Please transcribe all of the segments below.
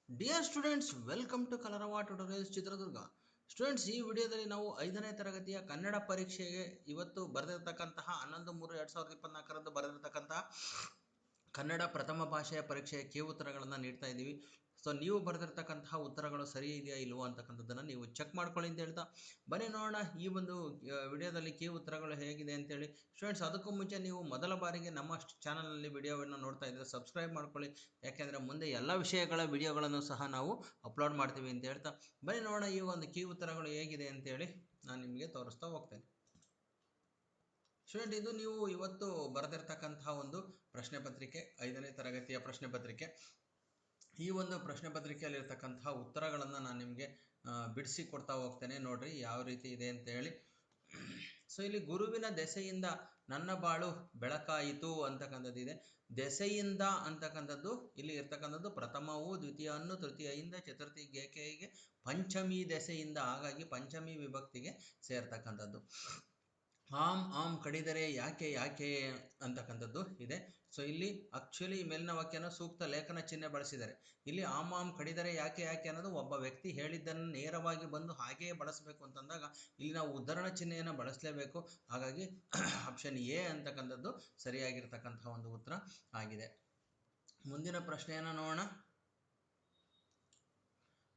Dear students, welcome to ಕಲರವ tutorials Chitradurga. Students, ಈ ವಿಡಿಯೋದಲ್ಲಿ ನಾವು 5ನೇ ತರಗತಿಯ ಕನ್ನಡ ಪರೀಕ್ಷೆಗೆ ಇವತ್ತು ಬರೆದಿರ್ತಕ್ಕಂತಹ 11/3/2024 ಬರೆದಿರ್ತಕ್ಕಂತಹ ಕನ್ನಡ ಪ್ರಥಮ ಭಾಷೆಯ ಪರೀಕ್ಷೆಯ ಉತ್ತರಗಳನ್ನು ನೀಡ್ತಾ ಇದ್ದೀವಿ. ಸೊ ನೀವು ಬರೆದಿರ್ತಕ್ಕಂತಹ ಉತ್ತರಗಳು ಸರಿ ಇದೆಯಾ ಇಲ್ವೋ ಅಂತಕ್ಕಂಥದ್ದನ್ನು ನೀವು ಚೆಕ್ ಮಾಡ್ಕೊಳ್ಳಿ ಅಂತ ಹೇಳ್ತಾ ಬನ್ನಿ ನೋಡೋಣ ಈ ಒಂದು ವಿಡಿಯೋದಲ್ಲಿ ಉತ್ತರಗಳು ಹೇಗಿದೆ ಅಂತೇಳಿ. ಸ್ಟೂಡೆಂಟ್ಸ್, ಅದಕ್ಕೂ ಮುಂಚೆ ನೀವು ಮೊದಲ ಬಾರಿಗೆ ನಮ್ಮ ಚಾನಲಲ್ಲಿ ವಿಡಿಯೋವನ್ನು ನೋಡ್ತಾ ಇದ್ದರೆ ಸಬ್ಸ್ಕ್ರೈಬ್ ಮಾಡ್ಕೊಳ್ಳಿ, ಯಾಕೆಂದರೆ ಮುಂದೆ ಎಲ್ಲ ವಿಷಯಗಳ ವಿಡಿಯೋಗಳನ್ನು ಸಹ ನಾವು ಅಪ್ಲೋಡ್ ಮಾಡ್ತೀವಿ ಅಂತ ಹೇಳ್ತಾ ಬನ್ನಿ ನೋಡೋಣ ಈ ಒಂದು ಉತ್ತರಗಳು ಹೇಗಿದೆ ಅಂತೇಳಿ ನಾನು ನಿಮಗೆ ತೋರಿಸ್ತಾ ಹೋಗ್ತೇನೆ. ಸ್ಟೂಡೆಂಟ್, ಇದು ನೀವು ಇವತ್ತು ಬರೆದಿರ್ತಕ್ಕಂತಹ ಒಂದು ಪ್ರಶ್ನೆ ಪತ್ರಿಕೆ, 5ನೇ ತರಗತಿಯ ಪ್ರಶ್ನೆ ಪತ್ರಿಕೆ. ಈ ಒಂದು ಪ್ರಶ್ನೆ ಪತ್ರಿಕೆಯಲ್ಲಿರ್ತಕ್ಕಂತಹ ಉತ್ತರಗಳನ್ನು ನಾನು ನಿಮಗೆ ಬಿಡಿಸಿ ಕೊಡ್ತಾ ಹೋಗ್ತೇನೆ. ನೋಡ್ರಿ ಯಾವ ರೀತಿ ಇದೆ ಅಂತ ಹೇಳಿ. ಸೊ ಇಲ್ಲಿ ಗುರುವಿನ ದೆಸೆಯಿಂದ ನನ್ನ ಬಾಳು ಬೆಳಕಾಯಿತು ಅಂತಕ್ಕಂಥದ್ದು ಇದೆ. ದೆಸೆಯಿಂದ ಅಂತಕ್ಕಂಥದ್ದು ಇಲ್ಲಿ ಇರ್ತಕ್ಕಂಥದ್ದು ಪ್ರಥಮವು, ದ್ವಿತೀಯನ್ನು, ತೃತೀಯಿಂದ, ಚತುರ್ಥಿ, ಗೇಕೆಗೆ, ಪಂಚಮಿ ದೆಸೆಯಿಂದ, ಹಾಗಾಗಿ ಪಂಚಮಿ ವಿಭಕ್ತಿಗೆ ಸೇರ್ತಕ್ಕಂಥದ್ದು. ಆಮ್ ಆಮ್ ಕಡಿದರೆ ಯಾಕೆ ಯಾಕೆ ಅಂತಕ್ಕಂಥದ್ದು ಇದೆ. ಸೊ ಇಲ್ಲಿ ಆಕ್ಚುಲಿ ಮೇಲಿನ ವಾಕ್ಯನ ಸೂಕ್ತ ಲೇಖನ ಚಿಹ್ನೆ ಬಳಸಿದ್ದಾರೆ. ಇಲ್ಲಿ ಆಮ್ ಆಮ್ ಕಡಿದರೆ ಯಾಕೆ ಯಾಕೆ ಅನ್ನೋದು ಒಬ್ಬ ವ್ಯಕ್ತಿ ಹೇಳಿದ್ದನ್ನು ನೇರವಾಗಿ ಬಂದು ಹಾಗೆಯೇ ಬಳಸಬೇಕು ಅಂತಂದಾಗ ಇಲ್ಲಿ ನಾವು ಉದ್ಧರಣ ಚಿಹ್ನೆಯನ್ನು ಬಳಸಲೇಬೇಕು. ಹಾಗಾಗಿ ಆಪ್ಷನ್ ಎ ಅಂತಕ್ಕಂಥದ್ದು ಸರಿಯಾಗಿರ್ತಕ್ಕಂತಹ ಒಂದು ಉತ್ತರ ಆಗಿದೆ. ಮುಂದಿನ ಪ್ರಶ್ನೆಯನ್ನು ನೋಡೋಣ.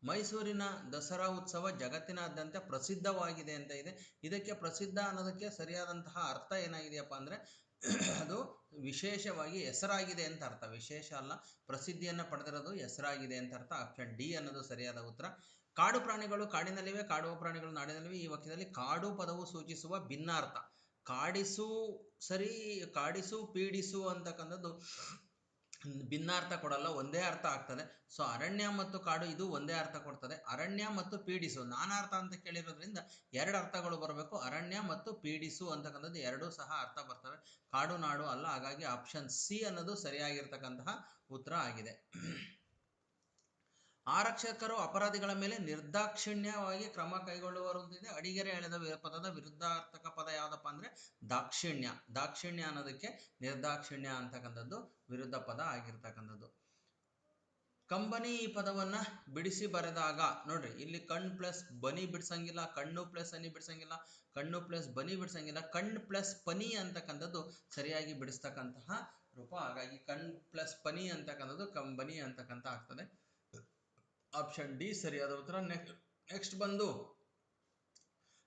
ಮೈಸೂರಿನ ದಸರಾ ಉತ್ಸವ ಜಗತ್ತಿನಾದ್ಯಂತ ಪ್ರಸಿದ್ಧವಾಗಿದೆ ಅಂತ ಇದೆ. ಇದಕ್ಕೆ ಪ್ರಸಿದ್ಧ ಅನ್ನೋದಕ್ಕೆ ಸರಿಯಾದಂತಹ ಅರ್ಥ ಏನಾಗಿದೆಯಪ್ಪ ಅಂದರೆ ಅದು ವಿಶೇಷವಾಗಿ ಹೆಸರಾಗಿದೆ ಅಂತ ಅರ್ಥ. ವಿಶೇಷ ಅಲ್ಲ, ಪ್ರಸಿದ್ಧಿಯನ್ನು ಪಡೆದಿರೋದು ಹೆಸರಾಗಿದೆ ಅಂತ ಅರ್ಥ. ಆಪ್ಷನ್ ಡಿ ಅನ್ನೋದು ಸರಿಯಾದ ಉತ್ತರ. ಕಾಡು ಪ್ರಾಣಿಗಳು ಕಾಡಿನಲ್ಲಿವೆ, ಕಾಡುವ ಪ್ರಾಣಿಗಳು ನಾಡಿನಲ್ಲಿವೆ. ಈ ವಾಕ್ಯದಲ್ಲಿ ಕಾಡು ಪದವು ಸೂಚಿಸುವ ಭಿನ್ನಾರ್ಥ. ಕಾಡಿಸು ಸರಿ, ಕಾಡಿಸು ಪೀಡಿಸು ಅಂತಕ್ಕಂಥದ್ದು ಭಿನ್ನಾರ್ಥ ಕೊಡಲ್ಲ, ಒಂದೇ ಅರ್ಥ ಆಗ್ತದೆ. ಸೊ ಅರಣ್ಯ ಮತ್ತು ಕಾಡು ಇದು ಒಂದೇ ಅರ್ಥ ಕೊಡ್ತದೆ. ಅರಣ್ಯ ಮತ್ತು ಪೀಡಿಸು ನಾನಾರ್ಥ ಅಂತ ಕೇಳಿರೋದ್ರಿಂದ ಎರಡು ಅರ್ಥಗಳು ಬರಬೇಕು. ಅರಣ್ಯ ಮತ್ತು ಪೀಡಿಸು ಅಂತಕ್ಕಂಥದ್ದು ಎರಡೂ ಸಹ ಅರ್ಥ ಬರ್ತವೆ, ಕಾಡು ನಾಡು ಅಲ್ಲ. ಹಾಗಾಗಿ ಆಪ್ಷನ್ ಸಿ ಅನ್ನೋದು ಸರಿಯಾಗಿರ್ತಕ್ಕಂತಹ ಉತ್ತರ ಆಗಿದೆ. ಆರಕ್ಷಕರು ಅಪರಾಧಿಗಳ ಮೇಲೆ ನಿರ್ದಾಕ್ಷಿಣ್ಯವಾಗಿ ಕ್ರಮ ಕೈಗೊಳ್ಳುವರು ಅಂತಿದೆ. ಅಡಿಗೆರೆ ಎಳೆದ ಪದದ ವಿರುದ್ಧಾರ್ಥಕ ಪದ ಯಾವುದಪ್ಪ ಅಂದರೆ ದಾಕ್ಷಿಣ್ಯ. ದಾಕ್ಷಿಣ್ಯ ಅನ್ನೋದಕ್ಕೆ ನಿರ್ದಾಕ್ಷಿಣ್ಯ ಅಂತಕ್ಕಂಥದ್ದು ವಿರುದ್ಧ ಪದ ಆಗಿರ್ತಕ್ಕಂಥದ್ದು. ಕಂಬನಿ ಈ ಪದವನ್ನು ಬಿಡಿಸಿ ಬರೆದಾಗ ನೋಡ್ರಿ, ಇಲ್ಲಿ ಕಣ್ ಪ್ಲಸ್ ಬನಿ ಬಿಡ್ಸಂಗಿಲ್ಲ, ಕಣ್ಣು ಪ್ಲಸ್ ಹನಿ ಬಿಡ್ಸಂಗಿಲ್ಲ, ಕಣ್ಣು ಪ್ಲಸ್ ಬನಿ ಬಿಡ್ಸಂಗಿಲ್ಲ. ಕಣ್ ಪ್ಲಸ್ ಪನಿ ಅಂತಕ್ಕಂಥದ್ದು ಸರಿಯಾಗಿ ಬಿಡಿಸ್ತಕ್ಕಂತಹ ರೂಪ. ಹಾಗಾಗಿ ಕಣ್ ಪ್ಲಸ್ ಪನಿ ಅಂತಕ್ಕಂಥದ್ದು ಕಂಬನಿ ಅಂತಕ್ಕಂಥ ಆಗ್ತದೆ. ಆಪ್ಷನ್ ಡಿ ಸರಿಯಾದ ಉತ್ತರ. ನೆಕ್ಸ್ಟ್ ಬಂದು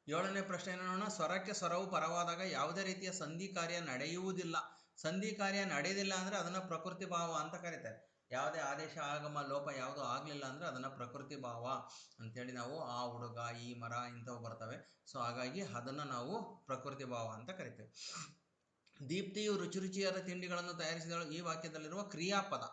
7ನೇ ಪ್ರಶ್ನೆಯನ್ನು ನೋಡೋಣ. ಸ್ವರಕ್ಕೆ ಸ್ವರವು ಪರವಾದಾಗ ಯಾವುದೇ ರೀತಿಯ ಸಂಧಿ ಕಾರ್ಯ ನಡೆಯುವುದಿಲ್ಲ. ಸಂಧಿ ಕಾರ್ಯ ನಡೆಯೋದಿಲ್ಲ ಅಂದರೆ ಅದನ್ನು ಪ್ರಕೃತಿ ಭಾವ ಅಂತ ಕರೀತಾರೆ. ಯಾವುದೇ ಆದೇಶ ಆಗಮ ಲೋಪ ಯಾವುದು ಆಗಲಿಲ್ಲ ಅಂದರೆ ಅದನ್ನು ಪ್ರಕೃತಿ ಭಾವ ಅಂಥೇಳಿ ನಾವು ಆ ಹುಡುಗ, ಈ ಮರ ಇಂಥವು ಬರ್ತವೆ. ಸೊ ಹಾಗಾಗಿ ಅದನ್ನು ನಾವು ಪ್ರಕೃತಿ ಭಾವ ಅಂತ ಕರಿತೇವೆ. ದೀಪ್ತಿಯು ರುಚಿ ರುಚಿಯಾದ ತಿಂಡಿಗಳನ್ನು ತಯಾರಿಸಿದಳು. ಈ ವಾಕ್ಯದಲ್ಲಿರುವ ಕ್ರಿಯಾಪದ.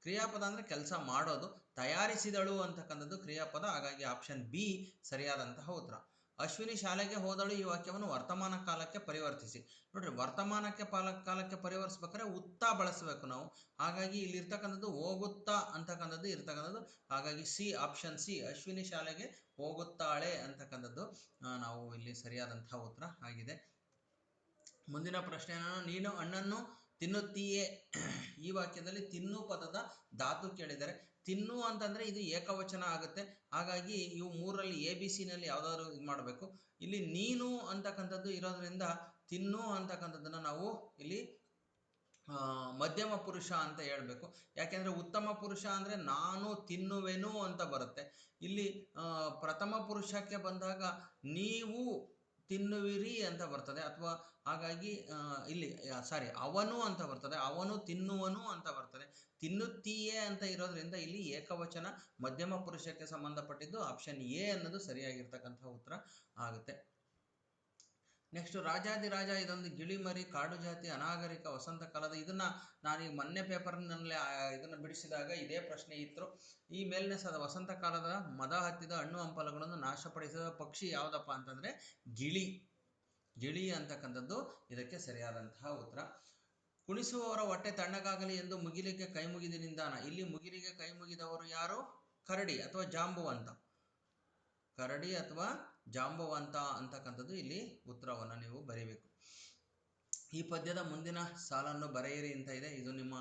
ಕ್ರಿಯಾಪದ ಅಂದರೆ ಕೆಲಸ ಮಾಡೋದು. ತಯಾರಿಸಿದಳು ಅಂತಕ್ಕಂಥದ್ದು ಕ್ರಿಯಾಪದ. ಹಾಗಾಗಿ ಆಪ್ಷನ್ ಬಿ ಸರಿಯಾದಂತಹ ಉತ್ತರ. ಅಶ್ವಿನಿ ಶಾಲೆಗೆ ಹೋದಳು. ಈ ವಾಕ್ಯವನ್ನು ವರ್ತಮಾನ ಕಾಲಕ್ಕೆ ಪರಿವರ್ತಿಸಿ. ನೋಡ್ರಿ, ವರ್ತಮಾನಕ್ಕೆ ಕಾಲಕ್ಕೆ ಪರಿವರ್ತಿಸ್ಬೇಕಾದ್ರೆ ಉತ್ತಾ ಬಳಸಬೇಕು ನಾವು. ಹಾಗಾಗಿ ಇಲ್ಲಿ ಇರ್ತಕ್ಕಂಥದ್ದು ಹೋಗುತ್ತಾ ಅಂತಕ್ಕಂಥದ್ದು ಇರ್ತಕ್ಕಂಥದ್ದು. ಹಾಗಾಗಿ ಸಿ, ಆಪ್ಷನ್ ಸಿ, ಅಶ್ವಿನಿ ಶಾಲೆಗೆ ಹೋಗುತ್ತಾಳೆ ಅಂತಕ್ಕಂಥದ್ದು ನಾವು ಇಲ್ಲಿ ಸರಿಯಾದಂತಹ ಉತ್ತರ ಆಗಿದೆ. ಮುಂದಿನ ಪ್ರಶ್ನೆಯನ್ನು, ನೀನು ಹಣ್ಣನ್ನು ತಿನ್ನುತ್ತೀಯೇ. ಈ ವಾಕ್ಯದಲ್ಲಿ ತಿನ್ನು ಪದದ ಧಾತು ಕೇಳಿದರೆ, ತಿನ್ನು ಅಂತಂದರೆ ಇದು ಏಕವಚನ ಆಗುತ್ತೆ. ಹಾಗಾಗಿ ಇವು ಮೂರರಲ್ಲಿ ABC-ನಲ್ಲಿ ಯಾವುದಾದ್ರು ಇದು ಮಾಡಬೇಕು. ಇಲ್ಲಿ ನೀನು ಅಂತಕ್ಕಂಥದ್ದು ಇರೋದ್ರಿಂದ ತಿನ್ನು ಅಂತಕ್ಕಂಥದ್ದನ್ನು ನಾವು ಇಲ್ಲಿ ಮಧ್ಯಮ ಪುರುಷ ಅಂತ ಹೇಳಬೇಕು. ಯಾಕೆಂದರೆ ಉತ್ತಮ ಪುರುಷ ಅಂದರೆ ನಾನು ತಿನ್ನುವೆನು ಅಂತ ಬರುತ್ತೆ. ಇಲ್ಲಿ ಪ್ರಥಮ ಪುರುಷಕ್ಕೆ ಬಂದಾಗ ನೀವು ತಿನ್ನುವಿರಿ ಅಂತ ಬರ್ತದೆ. ಅಥವಾ ಹಾಗಾಗಿ ಇಲ್ಲಿ ಅವನು ಅಂತ ಬರ್ತದೆ, ಅವನು ತಿನ್ನುವನು ಅಂತ ಬರ್ತದೆ. ತಿನ್ನುತ್ತೀಯೇ ಅಂತ ಇರೋದ್ರಿಂದ ಇಲ್ಲಿ ಏಕವಚನ ಮಧ್ಯಮ ಪುರುಷಕ್ಕೆ ಸಂಬಂಧಪಟ್ಟಿದ್ದು. ಆಪ್ಷನ್ ಎ ಅನ್ನೋದು ಸರಿಯಾಗಿರ್ತಕ್ಕಂಥ ಉತ್ತರ ಆಗುತ್ತೆ. ನೆಕ್ಸ್ಟ್, ರಾಜಾದಿರಾಜ ಇದೊಂದು ಗಿಳಿಮರಿ, ಕಾಡು ಜಾತಿ, ಅನಾಗರಿಕ, ವಸಂತ ಕಾಲದ. ಇದನ್ನು ನಾನೀಗ ಮೊನ್ನೆ ಪೇಪರ್ನಲ್ಲಿ ಇದನ್ನು ಬಿಡಿಸಿದಾಗ ಇದೇ ಪ್ರಶ್ನೆ ಇತ್ತು. ಈ ಮೇಲಿನ ವಸಂತ ಕಾಲದ ಮದ ಹತ್ತಿದ ಹಣ್ಣು ಹಂಪಲುಗಳನ್ನು ನಾಶಪಡಿಸಿದ ಪಕ್ಷಿ ಯಾವುದಪ್ಪ ಅಂತಂದರೆ ಗಿಳಿ. ಗಿಳಿ ಅಂತಕ್ಕಂಥದ್ದು ಇದಕ್ಕೆ ಸರಿಯಾದಂತಹ ಉತ್ತರ. ಕುಣಿಸುವವರ ಹೊಟ್ಟೆ ತಣ್ಣಗಾಗಲಿ ಎಂದು ಮುಗಿಲಿಗೆ ಕೈ ಮುಗಿದ ನಿಂದಾನ. ಇಲ್ಲಿ ಮುಗಿಲಿಗೆ ಕೈ ಮುಗಿದವರು ಯಾರು? ಕರಡಿ ಅಥವಾ ಜಾಂಬುವಂತ. ಕರಡಿ ಅಥವಾ ಜಾಂಬವಂತ ಅಂತಕ್ಕಂಥದ್ದು ಇಲ್ಲಿ ಉತ್ತರವನ್ನು ನೀವು ಬರೀಬೇಕು. ಈ ಪದ್ಯದ ಮುಂದಿನ ಸಾಲನ್ನು ಬರೆಯಿರಿ ಅಂತ ಇದೆ. ಇದು ನಿಮ್ಮ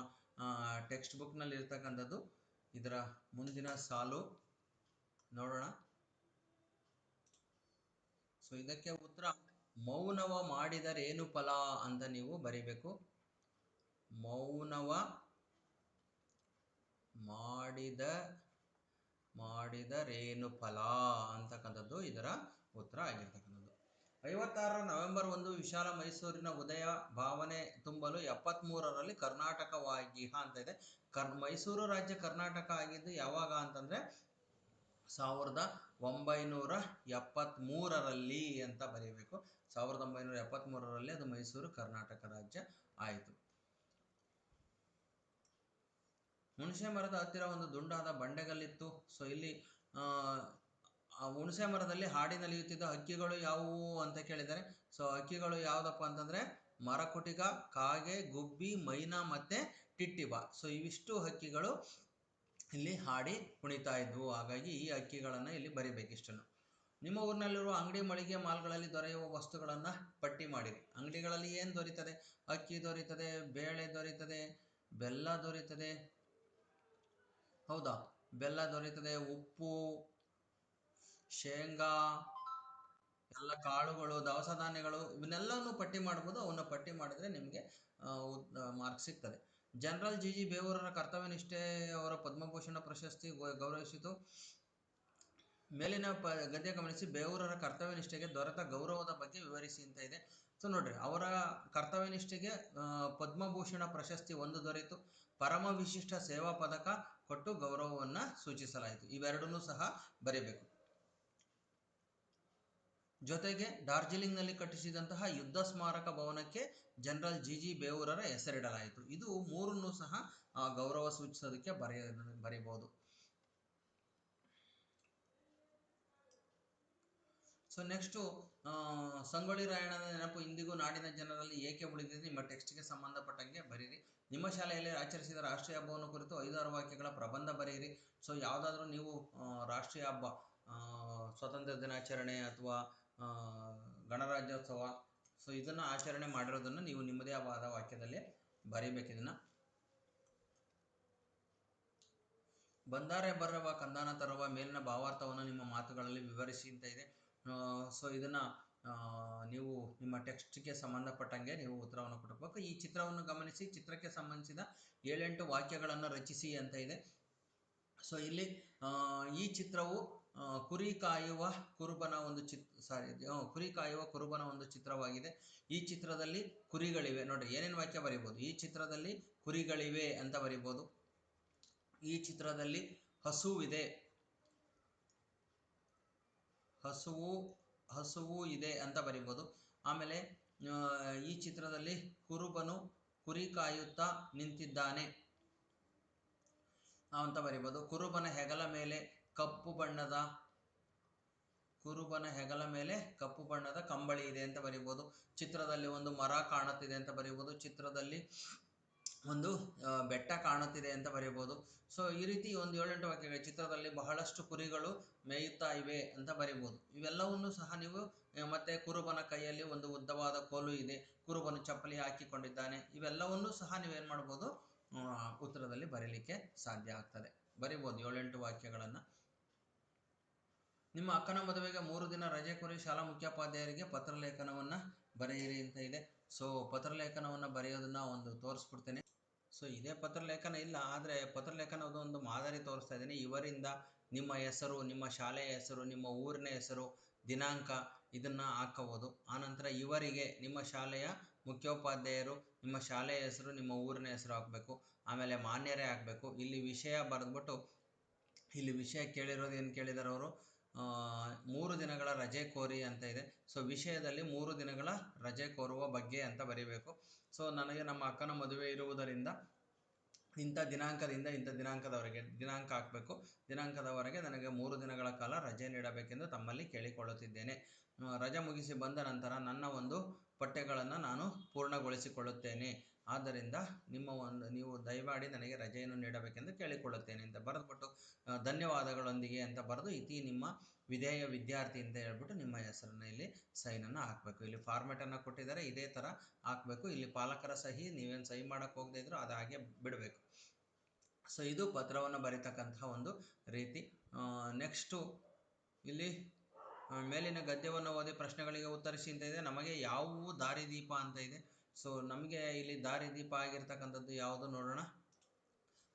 ಟೆಕ್ಸ್ಟ್ ಬುಕ್ನಲ್ಲಿ ಇರ್ತಕ್ಕಂಥದ್ದು. ಇದರ ಮುಂದಿನ ಸಾಲು ನೋಡೋಣ. ಸೊ ಇದಕ್ಕೆ ಉತ್ತರ ಮೌನವ ಮಾಡಿದರೇನು ಫಲ ಅಂತ ನೀವು ಬರೀಬೇಕು. ಮೌನವ ಮಾಡಿದರೇನು ಫಲ ಅಂತಕ್ಕಂಥದ್ದು ಇದರ ಉತ್ತರ ಆಗಿರ್ತಕ್ಕಂಥದ್ದು. 56 ನವೆಂಬರ್ 1 ವಿಶಾಲ ಮೈಸೂರಿನ ಉದಯ ಭಾವನೆ ತುಂಬಲು 73ರಲ್ಲಿ ಕರ್ನಾಟಕವಾಗಿ ಅಂತ ಇದೆ. ಮೈಸೂರು ರಾಜ್ಯ ಕರ್ನಾಟಕ ಆಗಿದ್ದು ಯಾವಾಗ ಅಂತಂದ್ರೆ 1973ರಲ್ಲಿ ಅಂತ ಬರೀಬೇಕು. 1973ರಲ್ಲಿ ಅದು ಮೈಸೂರು ಕರ್ನಾಟಕ ರಾಜ್ಯ ಆಯಿತು. ಹುಣಸೆ ಮರದ ಹತ್ತಿರ ಒಂದು ದುಂಡಾದ ಬಂಡೆಗಲ್ಲಿತ್ತು. ಸೊ ಇಲ್ಲಿ ಹುಣಸೆ ಮರದಲ್ಲಿ ಹಾಡಿ ನಲಿಯುತ್ತಿದ್ದ ಹಕ್ಕಿಗಳು ಯಾವುವು ಅಂತ ಕೇಳಿದ್ದಾರೆ. ಸೊ ಹಕ್ಕಿಗಳು ಯಾವುದಪ್ಪ ಅಂತಂದ್ರೆ ಮರಕುಟಿಗ, ಕಾಗೆ, ಗುಬ್ಬಿ, ಮೈನಾ ಮತ್ತೆ ಟಿಟ್ಟಿಬ. ಸೊ ಇವಿಷ್ಟು ಹಕ್ಕಿಗಳು ಇಲ್ಲಿ ಹಾಡಿ ಕುಣಿತಾ ಇದ್ವು. ಹಾಗಾಗಿ ಈ ಹಕ್ಕಿಗಳನ್ನ ಇಲ್ಲಿ ಬರಿಬೇಕಿಷ್ಟನ್ನು. ನಿಮ್ಮ ಊರಿನಲ್ಲಿರುವ ಅಂಗಡಿ, ಮಳಿಗೆ, ಮಾಲ್ಗಳಲ್ಲಿ ದೊರೆಯುವ ವಸ್ತುಗಳನ್ನ ಪಟ್ಟಿ ಮಾಡಿರಿ. ಅಂಗಡಿಗಳಲ್ಲಿ ಏನು ದೊರೀತದೆ? ಅಕ್ಕಿ ದೊರೀತದೆ, ಬೇಳೆ ದೊರೀತದೆ, ಬೆಲ್ಲ ದೊರೀತದೆ, ಹೌದಾ, ಬೆಲ್ಲ ದೊರೀತದೆ, ಉಪ್ಪು, ಶೇಂಗಾ, ಎಲ್ಲ ಕಾಳುಗಳು, ದವಸ ಧಾನ್ಯಗಳು, ಇವನ್ನೆಲ್ಲವನ್ನು ಪಟ್ಟಿ ಮಾಡ್ಬೋದು. ಅವನ್ನ ಪಟ್ಟಿ ಮಾಡಿದ್ರೆ ನಿಮಗೆ ಮಾರ್ಕ್ ಸಿಗ್ತದೆ. ಜನರಲ್ ಜಿ ಬೇವೂರರ ಕರ್ತವ್ಯನಿಷ್ಠೆ ಅವರ ಪದ್ಮಭೂಷಣ ಪ್ರಶಸ್ತಿ ಗೌರವಿಸಿತು. ಮೇಲಿನ ಗದ್ಯ ಗಮನಿಸಿ ಬೇವೂರರ ಕರ್ತವ್ಯನಿಷ್ಠೆಗೆ ದೊರೆತ ಗೌರವದ ಬಗ್ಗೆ ವಿವರಿಸಿ ಅಂತ ಇದೆ. ಸೊ ನೋಡ್ರಿ, ಅವರ ಕರ್ತವ್ಯನಿಷ್ಠೆಗೆ ಪದ್ಮಭೂಷಣ ಪ್ರಶಸ್ತಿ ಒಂದು ದೊರೆಯಿತು. ಪರಮ ವಿಶಿಷ್ಟ ಸೇವಾ ಪದಕ ಕೊಟ್ಟು ಗೌರವವನ್ನ ಸೂಚಿಸಲಾಯಿತು. ಇವೆರಡನ್ನೂ ಸಹ ಬರೀಬೇಕು. ಜೊತೆಗೆ ಡಾರ್ಜಿಲಿಂಗ್ನಲ್ಲಿ ಕಟ್ಟಿಸಿದಂತಹ ಯುದ್ಧ ಸ್ಮಾರಕ ಭವನಕ್ಕೆ ಜನರಲ್ ಜಿ ಬೇವೂರರ ಹೆಸರಿಡಲಾಯಿತು. ಇದು ಮೂರನ್ನು ಸಹ ಗೌರವ ಸೂಚಿಸೋದಕ್ಕೆ ಬರೀಬಹುದು. ಸೊ ನೆಕ್ಸ್ಟು ಸಂಗೊಳ್ಳಿ ರಾಯಣ್ಣನ ನೆನಪು ಇಂದಿಗೂ ನಾಡಿನ ಜನರಲ್ಲಿ ಏಕೆ ಉಳಿದಿದೆ? ನಿಮ್ಮ ಟೆಕ್ಸ್ಟ್ಗೆ ಸಂಬಂಧಪಟ್ಟಂಗೆ ಬರೀರಿ. ನಿಮ್ಮ ಶಾಲೆಯಲ್ಲಿ ಆಚರಿಸಿದ ರಾಷ್ಟ್ರೀಯ ಹಬ್ಬವನ್ನು ಕುರಿತು 5-6 ವಾಕ್ಯಗಳ ಪ್ರಬಂಧ ಬರೆಯಿರಿ. ಸೊ ಯಾವುದಾದ್ರೂ ನೀವು ರಾಷ್ಟ್ರೀಯ ಹಬ್ಬ, ಸ್ವಾತಂತ್ರ್ಯ ದಿನಾಚರಣೆ ಅಥವಾ ಗಣರಾಜ್ಯೋತ್ಸವ, ಸೊ ಇದನ್ನು ಆಚರಣೆ ಮಾಡಿರೋದನ್ನು ನೀವು ನಿಮ್ಮದೇ ಆದ ವಾಕ್ಯದಲ್ಲಿ ಬರೀಬೇಕಿದನ್ನು. ಬಂದಾರೆ ಬರವ ಕಂದಾನ ತರುವ ಮೇಲಿನ ಭಾವಾರ್ಥವನ್ನು ನಿಮ್ಮ ಮಾತುಗಳಲ್ಲಿ ವಿವರಿಸಿ ಅಂತ ಇದೆ. ಸೊ ಇದನ್ನ ನೀವು ನಿಮ್ಮ ಟೆಕ್ಸ್ಟ್ಗೆ ಸಂಬಂಧಪಟ್ಟಂಗೆ ನೀವು ಉತ್ತರವನ್ನು ಕೊಡಬೇಕು. ಈ ಚಿತ್ರವನ್ನು ಗಮನಿಸಿ ಚಿತ್ರಕ್ಕೆ ಸಂಬಂಧಿಸಿದ 7-8 ವಾಕ್ಯಗಳನ್ನು ರಚಿಸಿ ಅಂತ ಇದೆ. ಸೊ ಇಲ್ಲಿ ಈ ಚಿತ್ರವು ಕುರಿ ಕಾಯುವ ಕುರುಬನ ಒಂದು ಚಿತ್ರವಾಗಿದೆ. ಈ ಚಿತ್ರದಲ್ಲಿ ಕುರಿಗಳಿವೆ. ನೋಡ್ರಿ, ಏನೇನು ವಾಕ್ಯ ಬರೀಬಹುದು. ಈ ಚಿತ್ರದಲ್ಲಿ ಕುರಿಗಳಿವೆ ಅಂತ ಬರೀಬಹುದು. ಈ ಚಿತ್ರದಲ್ಲಿ ಹಸುವಿದೆ, ಹಸುವು ಇದೆ ಅಂತ ಬರೀಬಹುದು. ಆಮೇಲೆ ಈ ಚಿತ್ರದಲ್ಲಿ ಕುರುಬನು ಕುರಿ ಕಾಯುತ್ತಾ ನಿಂತಿದ್ದಾನೆ ಅಂತ ಬರೀಬಹುದು. ಕುರುಬನ ಹೆಗಲ ಮೇಲೆ ಕಪ್ಪು ಬಣ್ಣದ ಕಂಬಳಿ ಇದೆ ಅಂತ ಬರೀಬಹುದು. ಚಿತ್ರದಲ್ಲಿ ಒಂದು ಮರ ಕಾಣುತ್ತಿದೆ ಅಂತ ಬರೀಬಹುದು. ಚಿತ್ರದಲ್ಲಿ ಒಂದು ಬೆಟ್ಟ ಕಾಣುತ್ತಿದೆ ಅಂತ ಬರೀಬಹುದು. ಸೊ ಈ ರೀತಿ ಒಂದು 7-8 ವಾಕ್ಯಗಳು. ಚಿತ್ರದಲ್ಲಿ ಬಹಳಷ್ಟು ಕುರಿಗಳು ಮೇಯುತ್ತಾ ಇವೆ ಅಂತ ಬರೀಬಹುದು. ಇವೆಲ್ಲವನ್ನು ಸಹ ನೀವು, ಮತ್ತೆ ಕುರುಬನ ಕೈಯಲ್ಲಿ ಒಂದು ಉದ್ದವಾದ ಕೋಲು ಇದೆ, ಕುರುಬನು ಚಪ್ಪಲಿ ಹಾಕಿಕೊಂಡಿದ್ದಾನೆ, ಇವೆಲ್ಲವನ್ನೂ ಸಹ ನೀವೇನು ಮಾಡ್ಬೋದು, ಉತ್ತರದಲ್ಲಿ ಬರೀಲಿಕ್ಕೆ ಸಾಧ್ಯ ಆಗ್ತದೆ. ಬರೀಬಹುದು 7-8 ವಾಕ್ಯಗಳನ್ನು. ನಿಮ್ಮ ಅಕ್ಕನ ಮದುವೆಗೆ 3 ದಿನ ರಜೆ ಕೋರಿ ಶಾಲಾ ಮುಖ್ಯೋಪಾಧ್ಯಾಯರಿಗೆ ಪತ್ರಲೇಖನವನ್ನು ಬರೆಯಿರಿ ಅಂತ ಇದೆ. ಸೊ ಪತ್ರಲೇಖನವನ್ನು ಬರೆಯೋದನ್ನ ಒಂದು ತೋರಿಸ್ಬಿಡ್ತೇನೆ. ಸೊ ಇದೇ ಪತ್ರಲೇಖನ ಇಲ್ಲ, ಆದರೆ ಪತ್ರಲೇಖನದ ಒಂದು ಮಾದರಿ ತೋರಿಸ್ತಾ ಇದ್ದೀನಿ. ಇವರಿಂದ ನಿಮ್ಮ ಹೆಸರು, ನಿಮ್ಮ ಶಾಲೆಯ ಹೆಸರು, ನಿಮ್ಮ ಊರಿನ ಹೆಸರು, ದಿನಾಂಕ ಇದನ್ನು ಹಾಕಬಹುದು. ಆನಂತರ ಇವರಿಗೆ ನಿಮ್ಮ ಶಾಲೆಯ ಮುಖ್ಯೋಪಾಧ್ಯಾಯರು, ನಿಮ್ಮ ಶಾಲೆಯ ಹೆಸರು, ನಿಮ್ಮ ಊರಿನ ಹೆಸರು ಹಾಕಬೇಕು. ಆಮೇಲೆ ಮಾನ್ಯರೇ ಹಾಕಬೇಕು. ಇಲ್ಲಿ ವಿಷಯ ಬರೆದ್ಬಿಟ್ಟು, ಇಲ್ಲಿ ವಿಷಯ ಕೇಳಿರೋದು ಏನು ಕೇಳಿದಾರೆ ಅವರು, 3 ದಿನಗಳ ರಜೆ ಕೋರಿ ಅಂತ ಇದೆ. ಸೊ ವಿಷಯದಲ್ಲಿ 3 ದಿನಗಳ ರಜೆ ಕೋರುವ ಬಗ್ಗೆ ಅಂತ ಬರೀಬೇಕು. ಸೊ ನನಗೆ ನಮ್ಮ ಅಕ್ಕನ ಮದುವೆ ಇರುವುದರಿಂದ ಇಂಥ ದಿನಾಂಕದಿಂದ ಇಂಥ ದಿನಾಂಕದವರೆಗೆ ದಿನಾಂಕ ಹಾಕಬೇಕು. ದಿನಾಂಕದವರೆಗೆ ನನಗೆ 3 ದಿನಗಳ ಕಾಲ ರಜೆ ನೀಡಬೇಕೆಂದು ತಮ್ಮಲ್ಲಿ ಕೇಳಿಕೊಳ್ಳುತ್ತಿದ್ದೇನೆ. ರಜೆ ಮುಗಿಸಿ ಬಂದ ನಂತರ ನನ್ನ ಒಂದು ಪಠ್ಯಗಳನ್ನು ನಾನು ಪೂರ್ಣಗೊಳಿಸಿಕೊಳ್ಳುತ್ತೇನೆ. ಆದ್ದರಿಂದ ನೀವು ದಯಮಾಡಿ ನನಗೆ ರಜೆಯನ್ನು ನೀಡಬೇಕೆಂದು ಕೇಳಿಕೊಳ್ಳುತ್ತೇನೆ ಅಂತ ಬರೆದ್ಬಿಟ್ಟು ಧನ್ಯವಾದಗಳೊಂದಿಗೆ ಅಂತ ಬರೆದು ಇತಿ ನಿಮ್ಮ ವಿಧೇಯ ವಿದ್ಯಾರ್ಥಿ ಅಂತ ಹೇಳ್ಬಿಟ್ಟು ನಿಮ್ಮ ಹೆಸರನ್ನ ಇಲ್ಲಿ ಸೈನನ್ನು ಹಾಕಬೇಕು. ಇಲ್ಲಿ ಫಾರ್ಮೆಟನ್ನು ಕೊಟ್ಟಿದ್ದಾರೆ, ಇದೇ ಥರ ಹಾಕಬೇಕು. ಇಲ್ಲಿ ಪಾಲಕರ ಸಹಿ, ನೀವೇನು ಸಹಿ ಮಾಡೋಕ್ಕೆ ಹೋಗದೇ ಇದ್ರೂ ಅದು ಹಾಗೆ ಬಿಡಬೇಕು. ಸೊ ಇದು ಪತ್ರವನ್ನು ಬರೀತಕ್ಕಂತಹ ಒಂದು ರೀತಿ. ನೆಕ್ಸ್ಟು ಇಲ್ಲಿ ಮೇಲಿನ ಗದ್ಯವನ್ನು ಓದಿ ಪ್ರಶ್ನೆಗಳಿಗೆ ಉತ್ತರಿಸಿ ಅಂತ ಇದೆ. ನಮಗೆ ಯಾವುವು ದಾರಿದೀಪ ಅಂತ ಇದೆ. ಸೊ ನಮಗೆ ಇಲ್ಲಿ ದಾರಿದೀಪ ಆಗಿರ್ತಕ್ಕಂಥದ್ದು ಯಾವುದು ನೋಡೋಣ.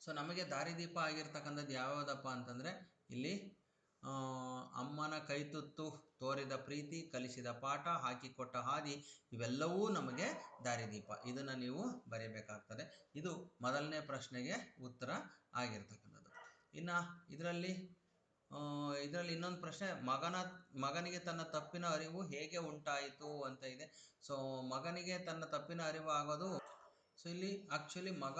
ಸೊ ನಮಗೆ ದಾರಿದೀಪ ಆಗಿರ್ತಕ್ಕಂಥದ್ದು ಯಾವ್ಯಾವುದಪ್ಪ ಅಂತಂದರೆ ಇಲ್ಲಿ ಅಮ್ಮನ ಕೈತುತ್ತು, ತೋರಿದ ಪ್ರೀತಿ, ಕಲಿಸಿದ ಪಾಠ, ಹಾಕಿಕೊಟ್ಟ ಹಾದಿ, ಇವೆಲ್ಲವೂ ನಮಗೆ ದಾರಿದೀಪ. ಇದನ್ನು ನೀವು ಬರೀಬೇಕಾಗ್ತದೆ. ಇದು ಮೊದಲನೇ ಪ್ರಶ್ನೆಗೆ ಉತ್ತರ ಆಗಿರ್ತಕ್ಕಂಥದ್ದು. ಇನ್ನು ಇದರಲ್ಲಿ ಇನ್ನೊಂದು ಪ್ರಶ್ನೆ, ಮಗನಿಗೆ ತನ್ನ ತಪ್ಪಿನ ಅರಿವು ಹೇಗೆ ಉಂಟಾಯಿತು ಅಂತ ಇದೆ. ಸೊ ಮಗನಿಗೆ ತನ್ನ ತಪ್ಪಿನ ಅರಿವು ಆಗೋದು, ಸೊ ಇಲ್ಲಿ ಆ್ಯಕ್ಚುಲಿ ಮಗ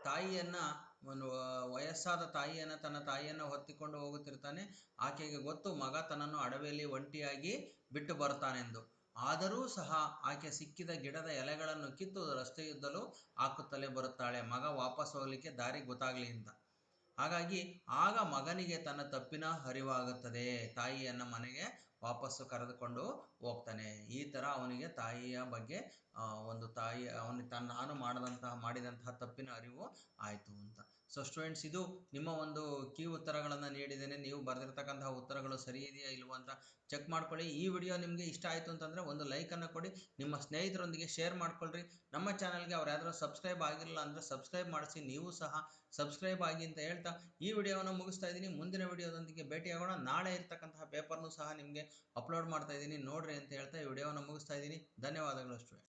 ತಾಯಿಯನ್ನು, ಒಂದು ವಯಸ್ಸಾದ ತಾಯಿಯನ್ನು, ತನ್ನ ತಾಯಿಯನ್ನು ಹೊತ್ತಿಕೊಂಡು ಹೋಗುತ್ತಿರ್ತಾನೆ. ಆಕೆಗೆ ಗೊತ್ತು ಮಗ ತನ್ನನ್ನು ಅಡವಿಯಲ್ಲಿ ಒಂಟಿಯಾಗಿ ಬಿಟ್ಟು ಬರ್ತಾನೆಂದು. ಆದರೂ ಸಹ ಆಕೆ ಸಿಕ್ಕಿದ ಗಿಡದ ಎಲೆಗಳನ್ನು ಕಿತ್ತು ರಸ್ತೆಯುದ್ದಲೂ ಹಾಕುತ್ತಲೇ ಬರುತ್ತಾಳೆ, ಮಗ ವಾಪಸ್ ಹೋಗಲಿಕ್ಕೆ ದಾರಿ ಗೊತ್ತಾಗಲಿ ಅಂತ. ಹಾಗಾಗಿ ಆಗ ಮಗನಿಗೆ ತನ್ನ ತಪ್ಪಿನ ಅರಿವಾಗುತ್ತದೆ. ತಾಯಿಯನ್ನು ಮನೆಗೆ ವಾಪಸ್ಸು ಕರೆದುಕೊಂಡು ಹೋಗ್ತಾನೆ. ಈ ಥರ ಅವನಿಗೆ ತಾಯಿಯ ಬಗ್ಗೆ ಒಂದು ನಾನು ಮಾಡಿದಂತಹ ತಪ್ಪಿನ ಅರಿವು ಆಯಿತು ಅಂತ. ಸೊ ಸ್ಟೂಡೆಂಟ್ಸ್, ಇದು ನಿಮ್ಮ ಒಂದು ಕೀ ಉತ್ತರಗಳನ್ನು ನೀಡಿದ್ದೇನೆ. ನೀವು ಬರೆದಿರ್ತಕ್ಕಂತಹ ಉತ್ತರಗಳು ಸರಿ ಇದೆಯಾ ಇಲ್ವೋ ಅಂತ ಚೆಕ್ ಮಾಡ್ಕೊಳ್ಳಿ. ಈ ವಿಡಿಯೋ ನಿಮಗೆ ಇಷ್ಟ ಆಯಿತು ಅಂತಂದರೆ ಒಂದು ಲೈಕನ್ನು ಕೊಡಿ, ನಿಮ್ಮ ಸ್ನೇಹಿತರೊಂದಿಗೆ ಶೇರ್ ಮಾಡ್ಕೊಳ್ರಿ. ನಮ್ಮ ಚಾನಲ್ಗೆ ಅವ್ರು ಯಾರಾದರೂ ಸಬ್ಸ್ಕ್ರೈಬ್ ಆಗಿರಲಿಲ್ಲ ಅಂದರೆ ಸಬ್ಸ್ಕ್ರೈಬ್ ಮಾಡಿಸಿ, ನೀವು ಸಹ ಸಬ್ಸ್ಕ್ರೈಬ್ ಆಗಿ ಅಂತ ಹೇಳ್ತಾ ಈ ವಿಡಿಯೋವನ್ನು ಮುಗಿಸ್ತಾ ಇದ್ದೀನಿ. ಮುಂದಿನ ವಿಡಿಯೋದೊಂದಿಗೆ ಭೇಟಿಯಾಗೋಣ. ನಾಳೆ ಇರ್ತಕ್ಕಂತಹ ಪೇಪರ್ನು ಸಹ ನಿಮಗೆ ಅಪ್ಲೋಡ್ ಮಾಡ್ತಾ ಇದ್ದೀನಿ, ನೋಡ್ರಿ ಅಂತ ಹೇಳ್ತಾ ಈ ವಿಡಿಯೋವನ್ನು ಮುಗಿಸ್ತಾ ಇದ್ದೀನಿ. ಧನ್ಯವಾದಗಳು ಸ್ಟೂಡೆಂಟ್.